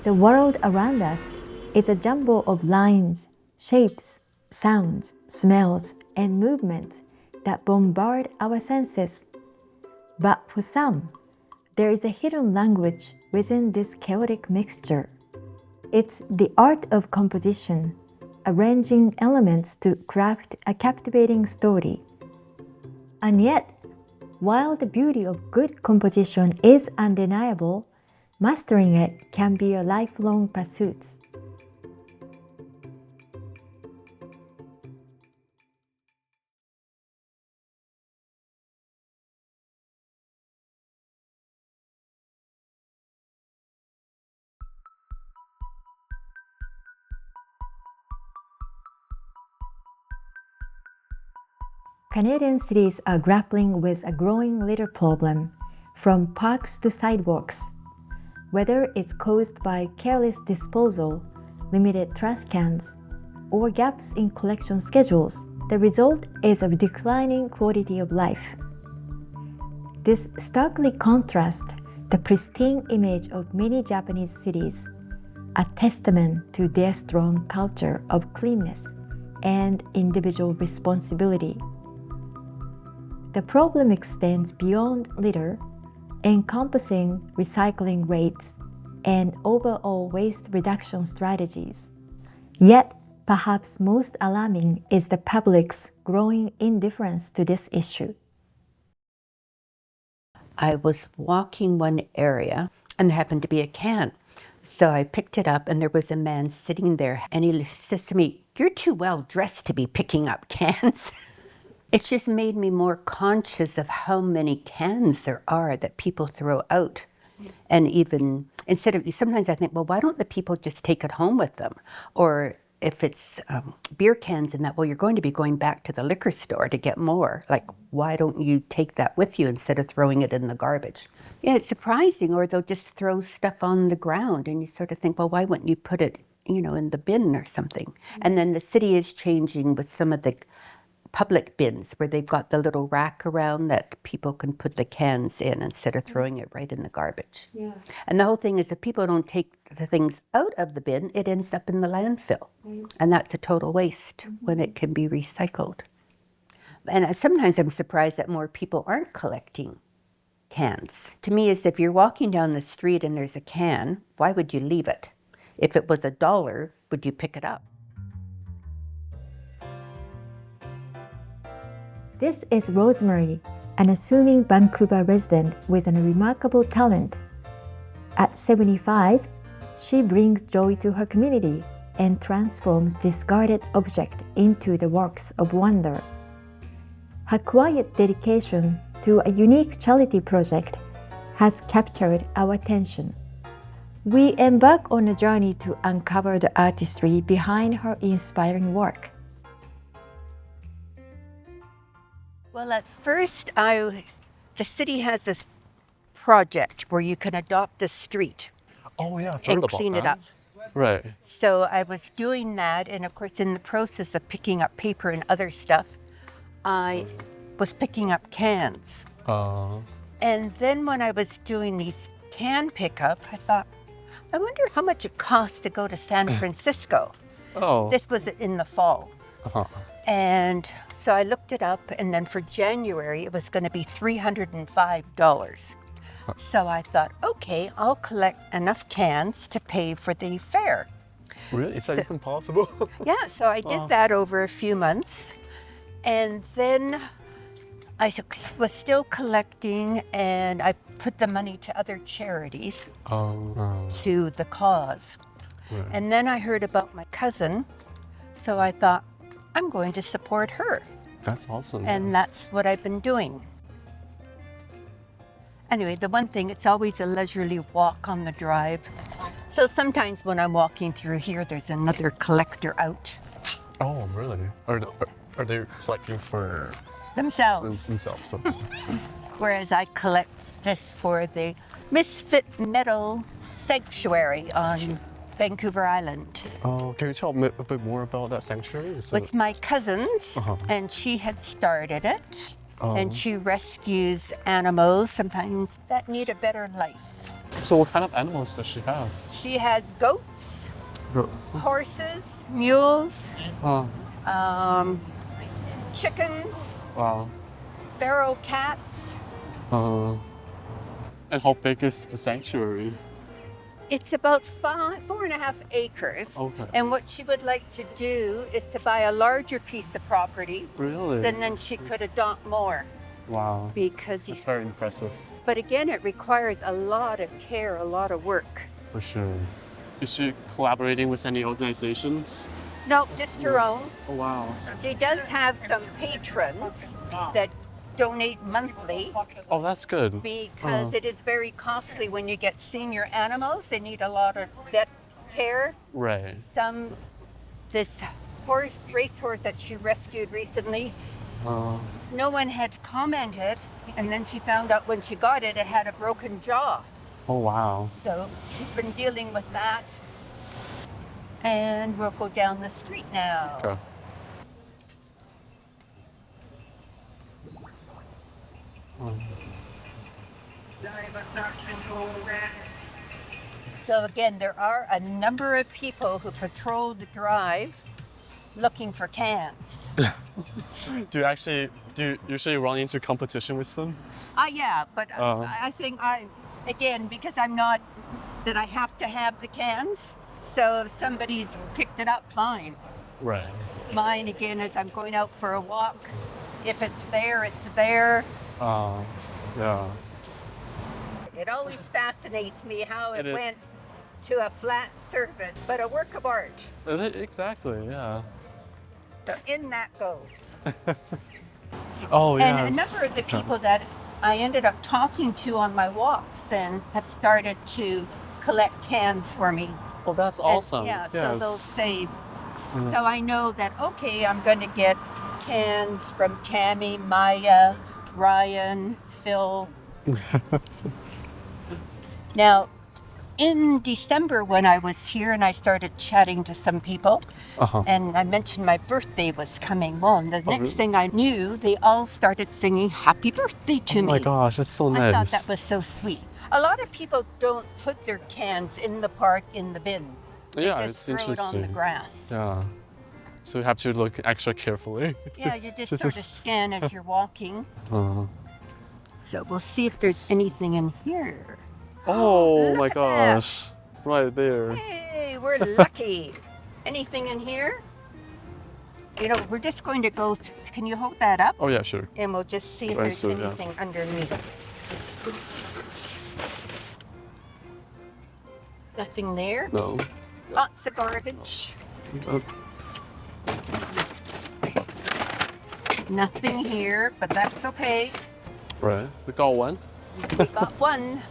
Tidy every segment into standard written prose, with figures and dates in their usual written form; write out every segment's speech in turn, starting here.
The world around us is a jumble of lines, shapes, sounds, smells, and movements that bombard our senses. But for some, there is a hidden language within this chaotic mixture. It's the art of composition, arranging elements to craft a captivating story. And yet, while the beauty of good composition is undeniable, mastering it can be a lifelong pursuit. Canadian cities are grappling with a growing litter problem, from parks to sidewalks. Whether it's caused by careless disposal, limited trash cans, or gaps in collection schedules, the result is a declining quality of life. This starkly contrasts the pristine image of many Japanese cities, a testament to their strong culture of cleanness and individual responsibility. The problem extends beyond litter, encompassing recycling rates and overall waste reduction strategies. Yet, perhaps most alarming is the public's growing indifference to this issue. I was walking one area and there happened to be a can. So I picked it up and there was a man sitting there and he says to me, "You're too well dressed to be picking up cans." It's just made me more conscious of how many cans there are that people throw out. And even instead of, sometimes I think, well, why don't the people just take it home with them? Or if it's beer cans and that, well, you're going to be going back to the liquor store to get more. Like, why don't you take that with you instead of throwing it in the garbage? Yeah, it's surprising. Or they'll just throw stuff on the ground and you sort of think, well, why wouldn't you put it, in the bin or something? And then the city is changing with some of the public bins where they've got the little rack around that people can put the cans in instead of throwing it right in the garbage. Yeah. And the whole thing is if people don't take the things out of the bin, it ends up in the landfill. Right. And that's a total waste when it can be recycled. And sometimes I'm surprised that more people aren't collecting cans. To me, is if you're walking down the street and there's a can, why would you leave it? If it was $1, would you pick it up? This is Rosemary, an assuming Vancouver resident with a remarkable talent. At 75, she brings joy to her community and transforms discarded objects into the works of wonder. Her quiet dedication to a unique charity project has captured our attention. We embark on a journey to uncover the artistry behind her inspiring work. Well, at first, the city has this project where you can adopt a street and clean it up. Right. So I was doing that, and of course, in the process of picking up paper and other stuff, I was picking up cans. And then when I was doing these can pickup, I thought, I wonder how much it costs to go to San Francisco. This was in the fall. And so I looked it up, and then for January, it was going to be $305. So I thought, okay, I'll collect enough cans to pay for the fare. Really? Is that even possible? Yeah, so I did that over a few months. And then I was still collecting, and I put the money to other charities to the cause. Right. And then I heard about my cousin, so I thought, I'm going to support her. That's awesome. And that's what I've been doing. Anyway, the one thing, it's always a leisurely walk on the drive. So sometimes when I'm walking through here, there's another collector out. Oh, really? Are they collecting for Themselves. themselves? Whereas I collect this for the Misfit Metal Sanctuary on Vancouver Island. Oh, can you tell me a bit more about that sanctuary? With my cousins, and she had started it, and she rescues animals sometimes that need a better life. So what kind of animals does she have? She has goats, horses, mules, Oh, chickens, wow. feral cats. And how big is the sanctuary? It's about 4.5 acres. Okay. And what she would like to do is to buy a larger piece of property. Really? Then she could adopt more. Wow. Because, That's very impressive. but again, it requires a lot of care, a lot of work. For sure. Is she collaborating with any organizations? No, just her own. Oh, wow. She does have some patrons that donate monthly Oh, that's good. because it is very costly when you get senior animals. They need a lot of vet care. Right. This racehorse that she rescued recently, no one had commented, and then she found out when she got it, it had a broken jaw. Oh, wow. So she's been dealing with that. And we'll go down the street now. Okay. So again, there are a number of people who patrol the drive looking for cans. Do you usually run into competition with them? Yeah, but I think again, because I'm not, that I have to have the cans. So if somebody's picked it up, fine. Right. Mine, again, is I'm going out for a walk. If it's there, it's there. Yeah. It always fascinates me how it It is. went to a flat surface, but a work of art. Exactly, yeah. So in that goes. Oh, yeah. And a number of the people that I ended up talking to on my walks then have started to collect cans for me. Oh, that's And, awesome. yeah, so they'll save. Mm. So I know that, okay, I'm going to get cans from Tammy, Maya, Ryan, Phil. Now, in December when I was here and I started chatting to some people, and I mentioned my birthday was coming on, the next really? thing I knew, they all started singing happy birthday to Oh me. my gosh, that's so I nice. thought that was so sweet. A lot of people don't put their cans in the park in the bin. They Yeah, just it's throw it on the interesting. grass. Yeah. So you have to look extra carefully. Yeah, you just sort of scan as you're walking. Uh, So we'll see if there's anything in here. oh Look my at that. gosh. Right there. Hey, we're lucky. Anything in here? You know, we're just going to go can you hold that up? Oh yeah, sure. And we'll just see if Right, there's so, yeah. anything underneath. Nothing there. No. Lots of garbage. Uh, Nothing here, but that's okay. right. We got one. We got one.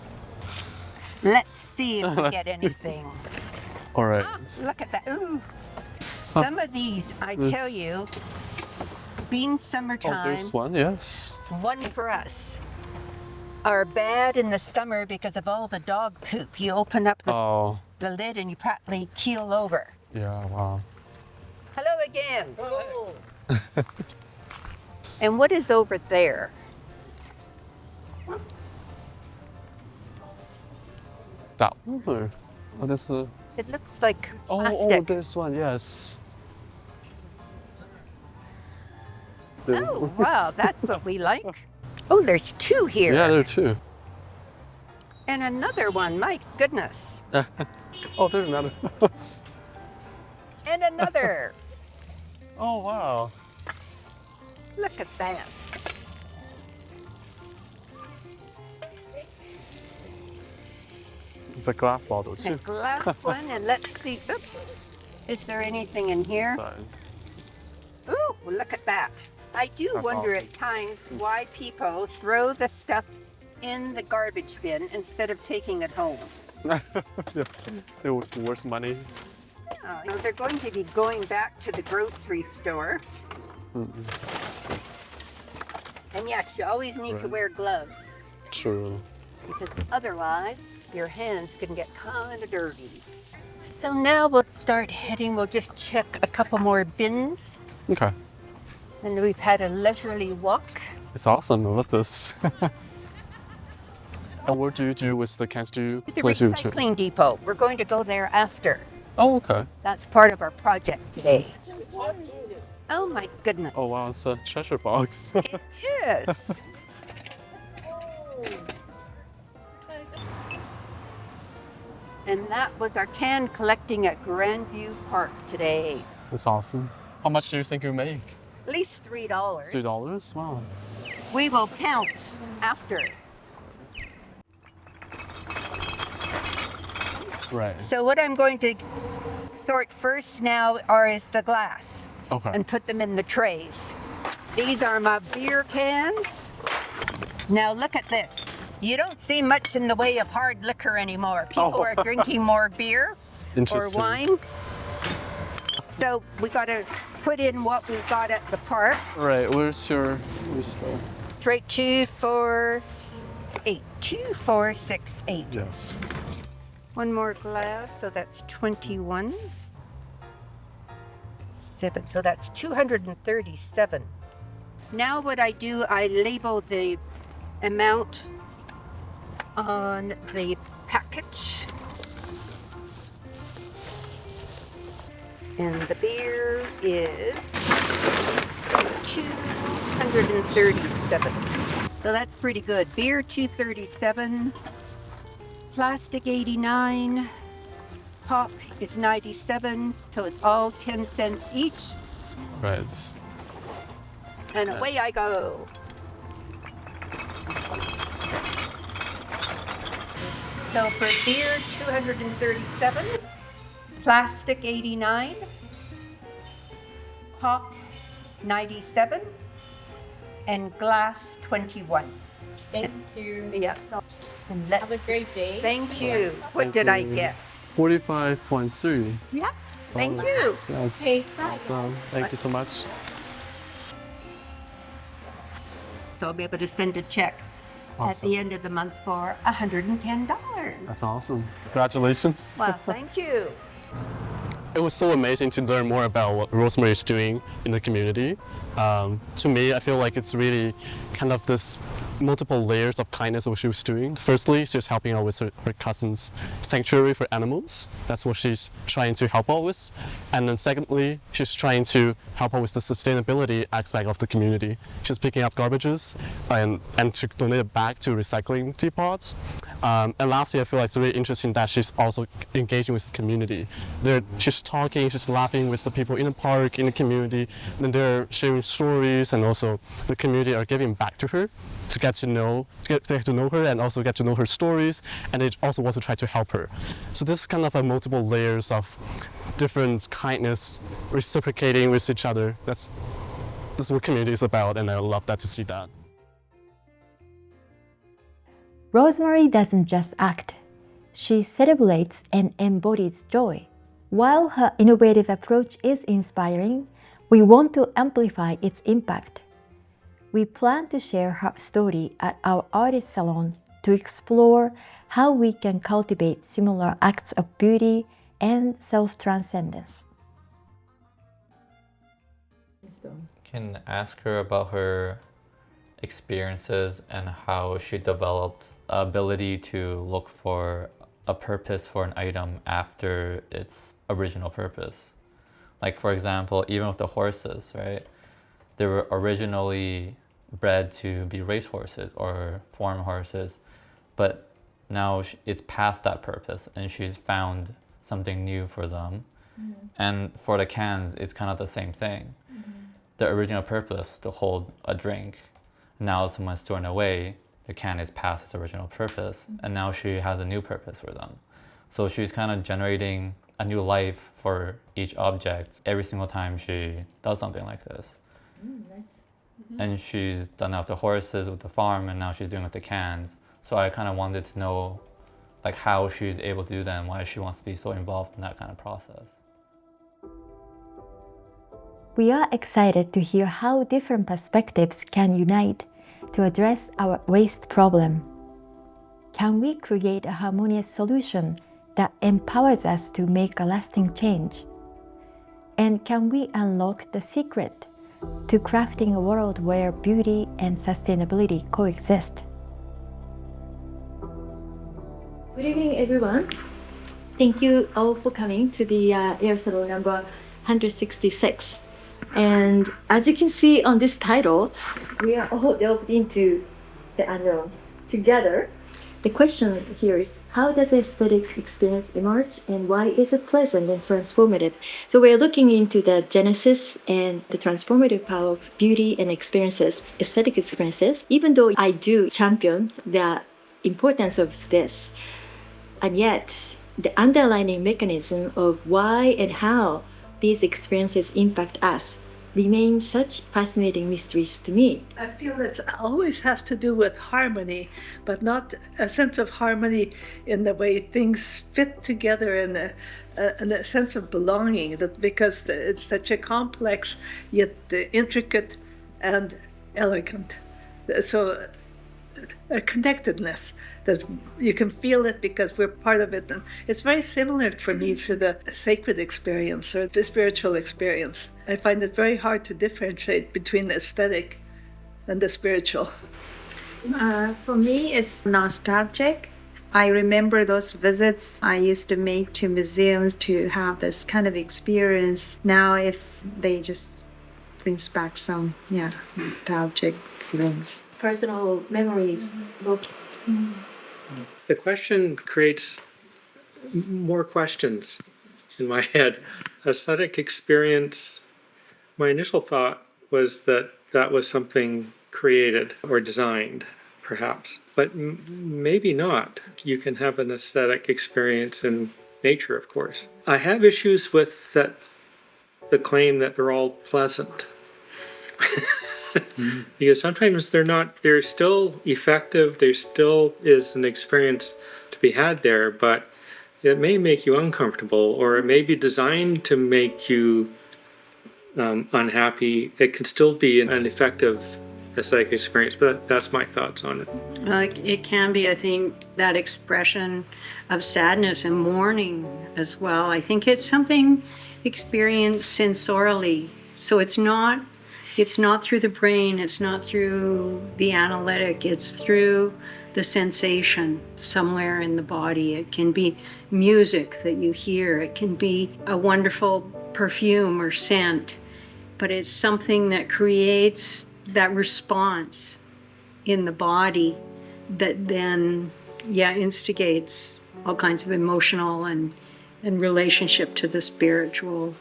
Let's see if we get anything. All right. Ah, look at that. Ooh. Some of these, I tell This- you, being Oh, summertime, there's one. Yes. one for us, are bad in the summer because of all the dog poop. You open up Oh. the lid and you practically keel over. Yeah. Wow. Hello again. And what is over there? That one. Or? Oh, that's a. It looks like Oh, plastic. there's one. Yes. Oh, wow, that's what we like. Oh, there's two here. Yeah, there are two. And another one, my goodness. Oh, there's another. And another. Oh wow. Look at that. It's a glass bottle A too. glass one, and let's see. Oops. Is there anything in here? Fine. Ooh, look at that. I do That's wonder awesome. at times why people throw the stuff in the garbage bin instead of taking it home. Yeah. It was worth money. Yeah, you know, they're going to be going back to the grocery store. And yes, you always need to Right. wear gloves True. because otherwise your hands can get kind of dirty. So now we'll start heading. We'll just check a couple more bins. Okay. And we've had a leisurely walk. It's awesome. I love this. And what do you do with the cans? Do you The place it recycling depot. We're going to go there after. Oh, okay. That's part of our project today. Oh my goodness. Oh, wow, it's a treasure box. It is. And that was our can collecting at Grandview Park today. That's awesome. How much do you think you make? At least $3. $3? Wow. We will count after. Right. So what I'm going to sort first now is the glass Okay. and put them in the trays. These are my beer cans. Now look at this. You don't see much in the way of hard liquor anymore. People are drinking more beer or Interesting. wine. So we got to put in what we got at the park. Right. Where's your stuff? Straight 248. 2468. Yes. One more glass, so that's 21. 7, so that's 237. Now what I do, I label the amount on the package. And the beer is 237. So that's pretty good. Beer 237. Plastic 89, pop is 97, so it's all 10 cents each, Right. and away I go. So for beer, 237, plastic 89, pop 97, and glass 21. Thank you. Yeah. And let's, Have a great day. thank you. What Thank did I you. get? 45.3. Yeah. Thank you. Yes. Okay. Awesome. Thank you so much. So I'll be able to send a check at Awesome. the end of the month for $110. That's awesome. Congratulations. Well, thank you. It was so amazing to learn more about what Rosemary is doing in the community. To me, I feel like it's really kind of this multiple layers of kindness of what she was doing. Firstly, she's helping out with her cousin's sanctuary for animals. That's what she's trying to help out with. And then secondly, she's trying to help out with the sustainability aspect of the community. She's picking up garbages and to donate it back to recycling depots. And lastly, I feel like it's really interesting that she's also engaging with the community. She's talking, she's laughing with the people in the park, in the community, and they're sharing stories, and also the community are giving back to her to get to know her and also get to know her stories, and they also want to try to help her. So this is kind of a multiple layers of different kindness reciprocating with each other. This is what community is about, and I love that to see that. Rosemary doesn't just act, she celebrates and embodies joy. While her innovative approach is inspiring, we want to amplify its impact. We plan to share her story at our artist salon to explore how we can cultivate similar acts of beauty and self-transcendence. Can ask her about her experiences and how she developed the ability to look for a purpose for an item after its original purpose. Like, for example, even with the horses, right? They were originally bred to be racehorses or farm horses, but now it's past that purpose and she's found something new for them. And for the cans, it's kind of the same thing. The original purpose to hold a drink. Now someone's thrown away, the can is past its original purpose, and now she has a new purpose for them. So she's kind of generating a new life for each object every single time she does something like this. And she's done that with the horses, with the farm, and now she's doing it with the cans. So I kind of wanted to know like how she's able to do that and why she wants to be so involved in that kind of process. We are excited to hear how different perspectives can unite to address our waste problem. Can we create a harmonious solution that empowers us to make a lasting change? And can we unlock the secret to crafting a world where beauty and sustainability coexist? Good evening, everyone. Thank you all for coming to the Aristotle number 166. And as you can see on this title, we are all delved into the unknown together. The question here is, how does the aesthetic experience emerge and why is it pleasant and transformative? So we're looking into the genesis and the transformative power of beauty and experiences, aesthetic experiences, even though I do champion the importance of this. And yet, the underlying mechanism of why and how these experiences impact us remain such fascinating mysteries to me. I feel it always has to do with harmony, but not a sense of harmony in the way things fit together in a sense of belonging, that because it's such a complex yet intricate and elegant. So a connectedness that you can feel it because we're part of it. And it's very similar for me to the sacred experience or the spiritual experience. I find it very hard to differentiate between the aesthetic and the spiritual. For me, it's nostalgic. I remember those visits I used to make to museums to have this kind of experience. Now, if they just brings back some, nostalgic feelings. Personal memories. The question creates more questions in my head. Aesthetic experience, my initial thought was that that was something created or designed, perhaps. But maybe not. You can have an aesthetic experience in nature, of course. I have issues with the claim that they're all pleasant. Because sometimes they're still effective, there still is an experience to be had there, but it may make you uncomfortable, or it may be designed to make you unhappy. It can still be an effective aesthetic experience, but that's my thoughts on it. It can be, I think, that expression of sadness and mourning as well. I think it's something experienced sensorially, so it's not through the brain, it's not through the analytic, it's through the sensation somewhere in the body. It can be music that you hear, it can be a wonderful perfume or scent, but it's something that creates that response in the body that then, instigates all kinds of emotional and relationship to the spiritual.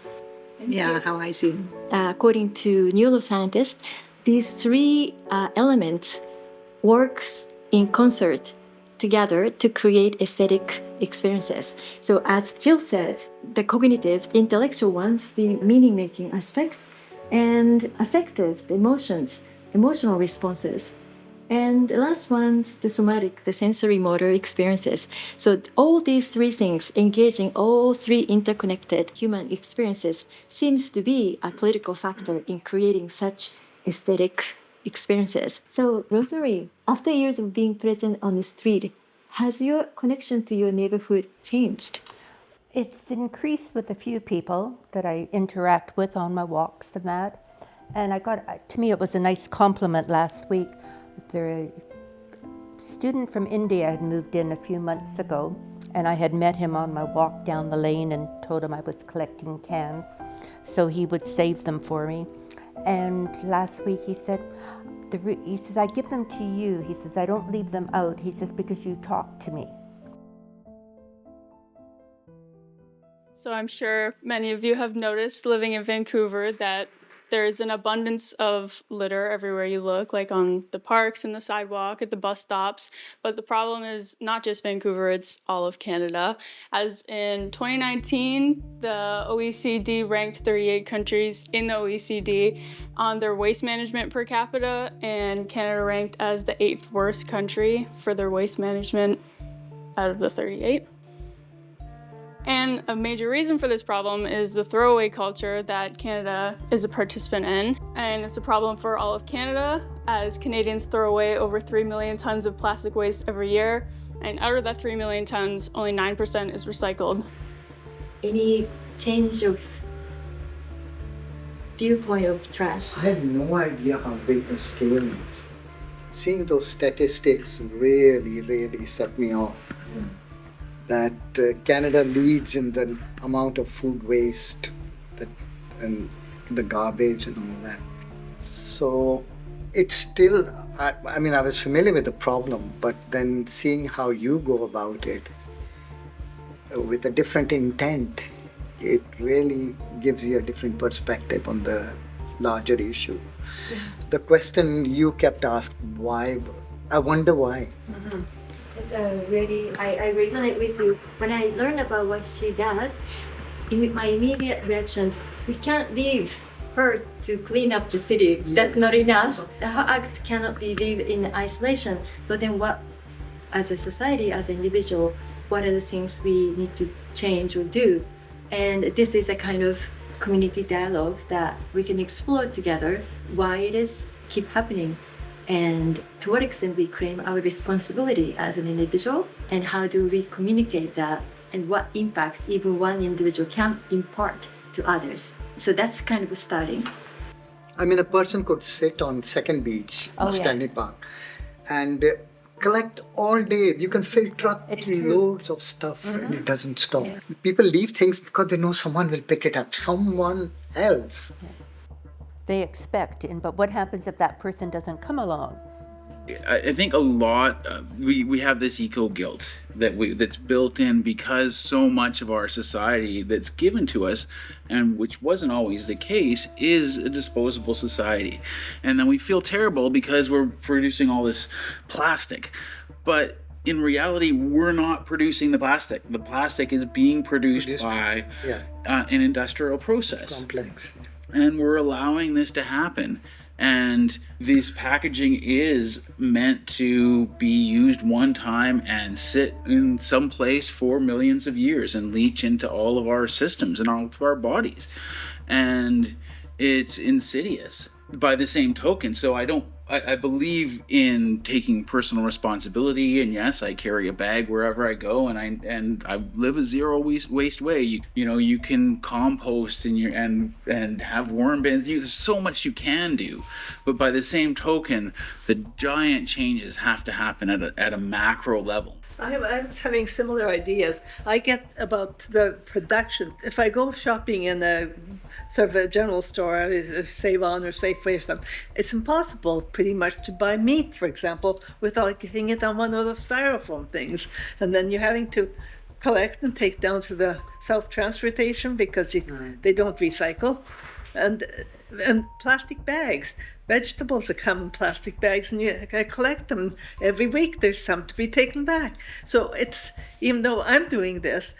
How I see it. According to neuroscientists, these three elements works in concert together to create aesthetic experiences. So as Jill said, the cognitive, intellectual ones, the meaning-making aspect, and affective, the emotions, emotional responses. And the last one, the somatic, the sensory motor experiences. So all these three things, engaging all three interconnected human experiences, seems to be a critical factor in creating such aesthetic experiences. So Rosemary, after years of being present on the street, has your connection to your neighborhood changed? It's increased with a few people that I interact with on my walks and that. And to me, it was a nice compliment last week. The student from India had moved in a few months ago, and I had met him on my walk down the lane and told him I was collecting cans, so he would save them for me. And last week he said, I give them to you. He says, I don't leave them out. He says, because you talk to me. So I'm sure many of you have noticed living in Vancouver that there's an abundance of litter everywhere you look, like on the parks and the sidewalk, at the bus stops. But the problem is not just Vancouver, it's all of Canada. As in 2019, the OECD ranked 38 countries in the OECD on their waste management per capita, and Canada ranked as the 8th worst country for their waste management out of the 38. And a major reason for this problem is the throwaway culture that Canada is a participant in. And it's a problem for all of Canada, as Canadians throw away over 3 million tons of plastic waste every year. And out of that 3 million tons, only 9% is recycled. Any change of viewpoint of trash? I had no idea how big the scale is. Seeing those statistics really set me off. that Canada leads in the amount of food waste and the garbage and all that. So it's still, I mean, I was familiar with the problem, but then seeing how you go about it with a different intent, it really gives you a different perspective on the larger issue. Yeah. The question you kept asking, why? I wonder why. Mm-hmm. It's really, I resonate with you. When I learned about what she does, my immediate reaction, we can't leave her to clean up the city. Yes. That's not enough. Her act cannot be lived in isolation. So then what, as a society, as an individual, what are the things we need to change or do? And this is a kind of community dialogue that we can explore together why it is keep happening and to what extent we claim our responsibility as an individual and how do we communicate that and what impact even one individual can impart to others. So that's kind of a starting. I mean, a person could sit on Second Beach, Stanley Park, and collect all day. You can fill loads of stuff and it doesn't stop. Yeah. People leave things because they know someone will pick it up, someone else. They expect, but what happens if that person doesn't come along? I think a lot, we have this eco-guilt that's built in because so much of our society that's given to us, and which wasn't always the case, is a disposable society. And then we feel terrible because we're producing all this plastic. But in reality, we're not producing the plastic. The plastic is being produced by an industrial process. Complex. And we're allowing this to happen. And this packaging is meant to be used one time and sit in some place for millions of years and leach into all of our systems and all of our bodies. And it's insidious by the same token. So I believe in taking personal responsibility, and yes, I carry a bag wherever I go, and I live a zero waste way. You can compost and have worm bins. There's so much you can do, but by the same token, the giant changes have to happen at a macro level. I'm having similar ideas. I get about the production. If I go shopping in a sort of a general store, Save-On or Safeway or something, it's impossible pretty much to buy meat, for example, without getting it on one of those styrofoam things. And then you're having to collect and take down to the self-transportation because they don't recycle. And plastic bags. Vegetables that come in plastic bags, and I collect them every week. There's some to be taken back. So it's, even though I'm doing this,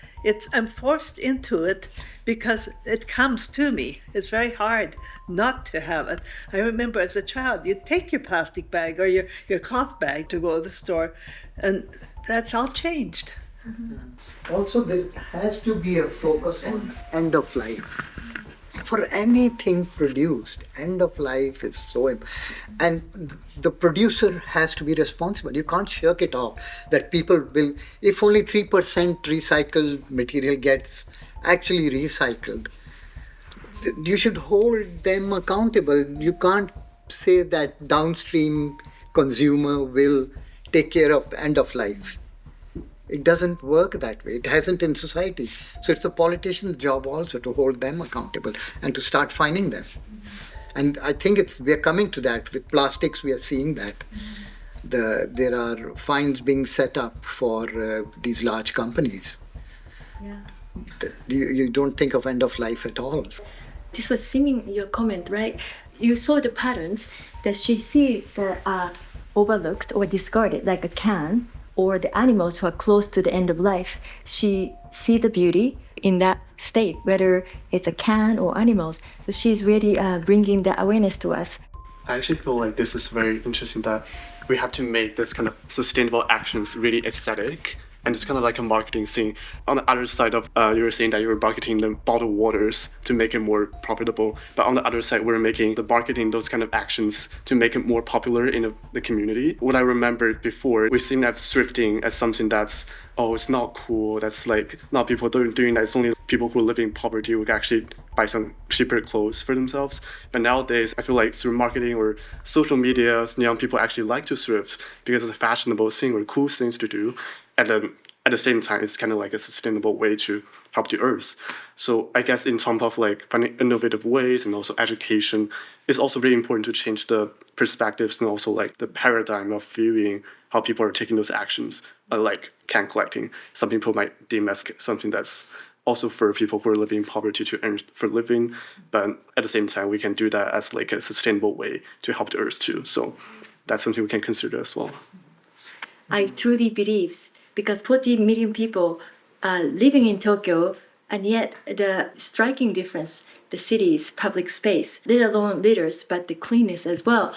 I'm forced into it because it comes to me. It's very hard not to have it. I remember as a child, you'd take your plastic bag or your cloth bag to go to the store, and that's all changed. Mm-hmm. Also, there has to be a focus on end of life. For anything produced, end of life is so important. And the producer has to be responsible. You can't shirk it off. That people will, if only 3% recycled material gets actually recycled, you should hold them accountable. You can't say that downstream consumer will take care of end of life. It doesn't work that way. It hasn't in society. So it's a politician's job also to hold them accountable and to start finding them. And I think we are coming to that. With plastics, we are seeing that. There are fines being set up for these large companies. Yeah. You don't think of end of life at all. This was seeming your comment, right? You saw the patterns that she sees that are overlooked or discarded, like a can, or the animals who are close to the end of life. She see the beauty in that state, whether it's a can or animals. So she's really bringing that awareness to us. I actually feel like this is very interesting that we have to make this kind of sustainable actions really aesthetic. And it's kind of like a marketing thing. On the other side of, you were saying that you were marketing the bottled waters to make it more profitable. But on the other side, we're making the marketing, those kind of actions to make it more popular in the community. What I remembered before, we seen that thrifting as something that's, it's not cool. That's like, not people doing that. It's only people who live in poverty who can actually buy some cheaper clothes for themselves. But nowadays, I feel like through marketing or social media, young people actually like to thrift because it's a fashionable thing or cool things to do. And then at the same time, it's kind of like a sustainable way to help the earth. So I guess in terms of like finding innovative ways and also education, it's also really important to change the perspectives and also like the paradigm of viewing how people are taking those actions, like can collecting. Some people might deem as something that's also for people who are living in poverty to earn for a living, but at the same time, we can do that as like a sustainable way to help the earth too. So that's something we can consider as well. I truly believe, because 40 million people are living in Tokyo, and yet the striking difference, the city's public space, let alone litters, but the cleanness as well.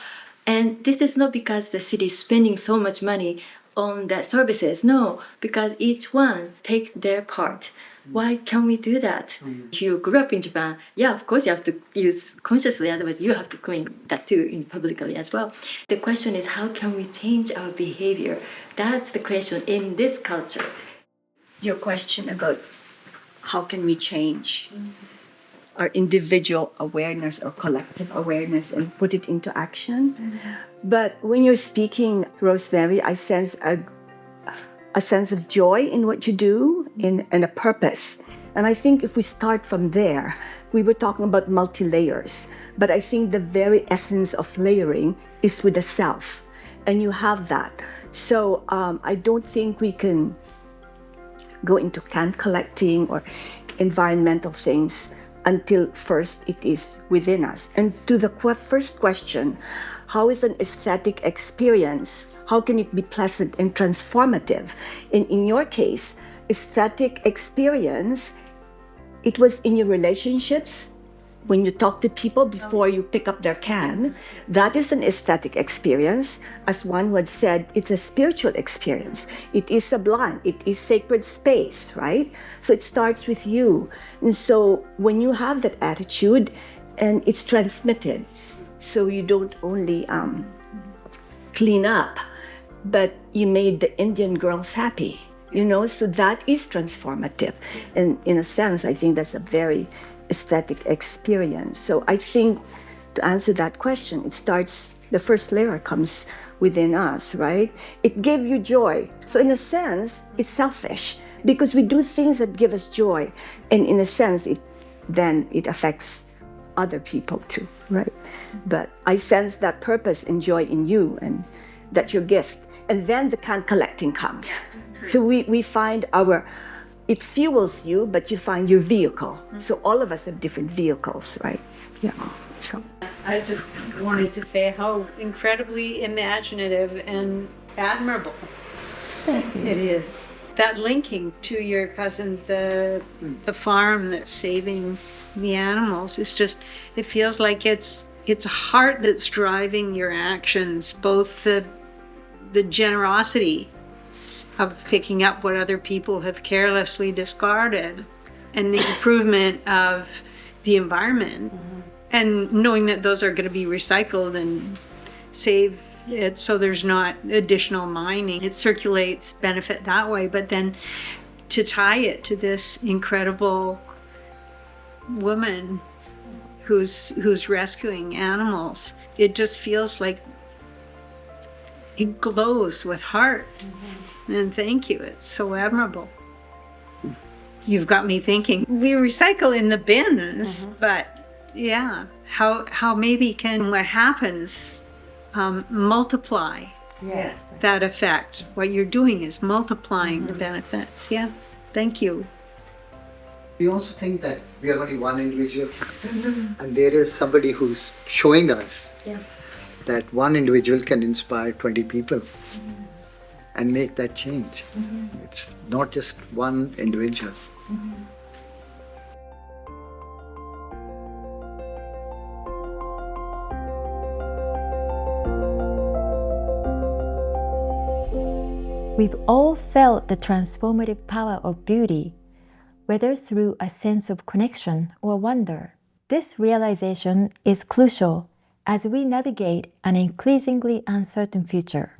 And this is not because the city is spending so much money on that services, no, because each one take their part. Why can't we do that? If you grew up in Japan, yeah, of course you have to use consciously, otherwise you have to clean that too in publicly as well. The question is, how can we change our behavior? That's the question in this culture. Your question about how can we change our individual awareness or collective awareness and put it into action. But when you're speaking, Rosemary, I sense a sense of joy in what you do and a purpose. And I think if we start from there, we were talking about multi-layers, but I think the very essence of layering is with the self, and you have that. So I don't think we can go into can collecting or environmental things until first it is within us. And to the first question, how is an aesthetic experience, how can it be pleasant and transformative? In your case, aesthetic experience, it was in your relationships, when you talk to people before you pick up their can. That is an aesthetic experience. As one would said, it's a spiritual experience. It is sublime. It is sacred space, right? So it starts with you. And so when you have that attitude, and it's transmitted, so you don't only clean up, but you made the Indian girls happy, you know? So that is transformative. And in a sense, I think that's a very aesthetic experience. So I think to answer that question, it starts, the first layer comes within us, right? It gave you joy. So in a sense, it's selfish because we do things that give us joy. And in a sense, it affects other people too, right? But I sense that purpose and joy in you, and that's your gift. And then the can collecting comes. So we find it fuels you, but you find your vehicle. So all of us have different vehicles, right? Yeah. So I just wanted to say how incredibly imaginative and admirable it is. That linking to your cousin, the farm that's saving the animals, it's just, it feels like it's a heart that's driving your actions, both the generosity of picking up what other people have carelessly discarded, and the improvement of the environment, and knowing that those are going to be recycled and save it so there's not additional mining. It circulates benefit that way, but then to tie it to this incredible woman who's rescuing animals, it just feels like it glows with heart. And thank you, it's so admirable. You've got me thinking, we recycle in the bins, but yeah, how maybe can what happens multiply that effect? What you're doing is multiplying the benefits. Yeah, thank you. We also think that we are only one individual, and there is somebody who's showing us that one individual can inspire 20 people. And make that change. It's not just one individual. We've all felt the transformative power of beauty, whether through a sense of connection or wonder. This realization is crucial as we navigate an increasingly uncertain future.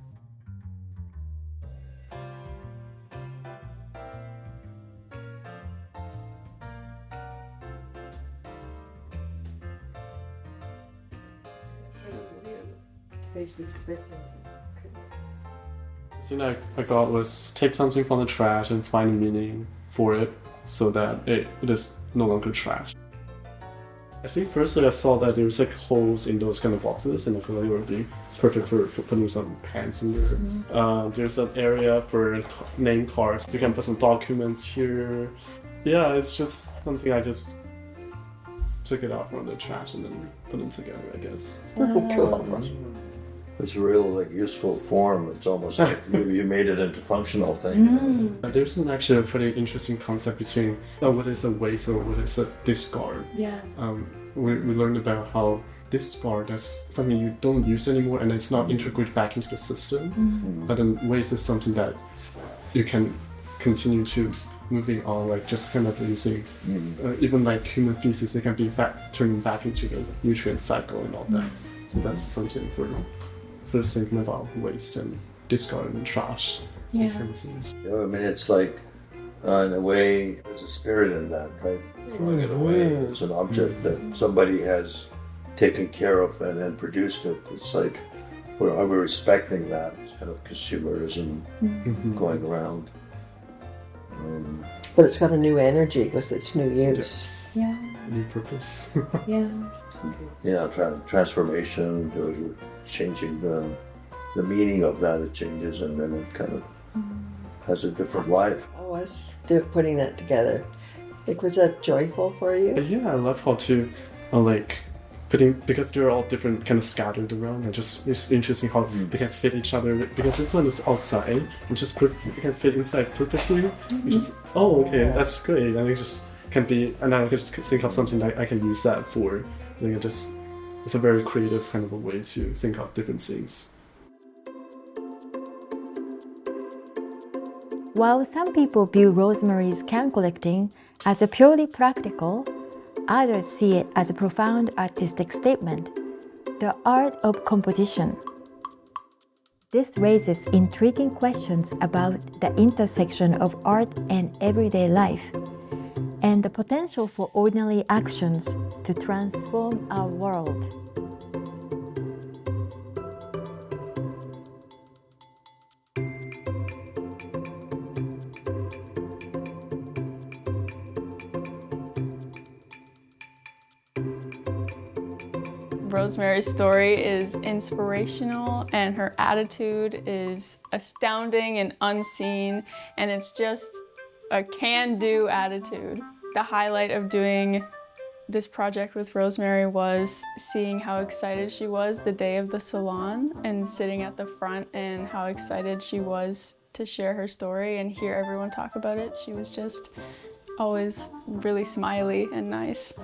thing I got was take something from the trash and find a meaning for it so that it is no longer trash. I think firstly I saw that there's like holes in those kind of boxes, and I feel like it would be perfect for putting some pens in there. There's an area for name cards. You can put some documents here. Yeah, it's just something I just took it out from the trash and then put them together, I guess. Cool. It's a real useful form. It's almost like you made it into functional thing. There's actually a pretty interesting concept between what is a waste or what is a discard. Yeah. We learned about how discard is something you don't use anymore and it's not integrated back into the system. But then waste is something that you can continue to moving on, like just kind of using even like human feces, they can be turning back into the nutrient cycle and all that. So that's something for first thinking about waste and discard and trash. These kind of things. I mean, it's like in a way there's a spirit in that, right? Throwing it away, it's an object that somebody has taken care of and then produced it. It's like are we respecting that? It's kind of consumerism going around. But it's got a new energy because it's new use. Yeah. New purpose. Yeah. Transformation, changing the meaning of that. It changes and then it kind of has a different life. How was putting that together? Was that joyful for you? Yeah, I love how to because they're all different, kind of scattered around. And it's interesting how they can fit each other. Because this one is outside, and just they can fit inside perfectly. Okay, that's great. And it just can be, and then I can just think of something that I can use that for. It's a very creative kind of a way to think of different things. While some people view Rosemary's can collecting as a purely practical, others see it as a profound artistic statement, the art of composition. This raises intriguing questions about the intersection of art and everyday life, and the potential for ordinary actions to transform our world. Rosemary's story is inspirational and her attitude is astounding and unseen, and it's just a can-do attitude. The highlight of doing this project with Rosemary was seeing how excited she was the day of the salon and sitting at the front and how excited she was to share her story and hear everyone talk about it. She was just always really smiley and nice.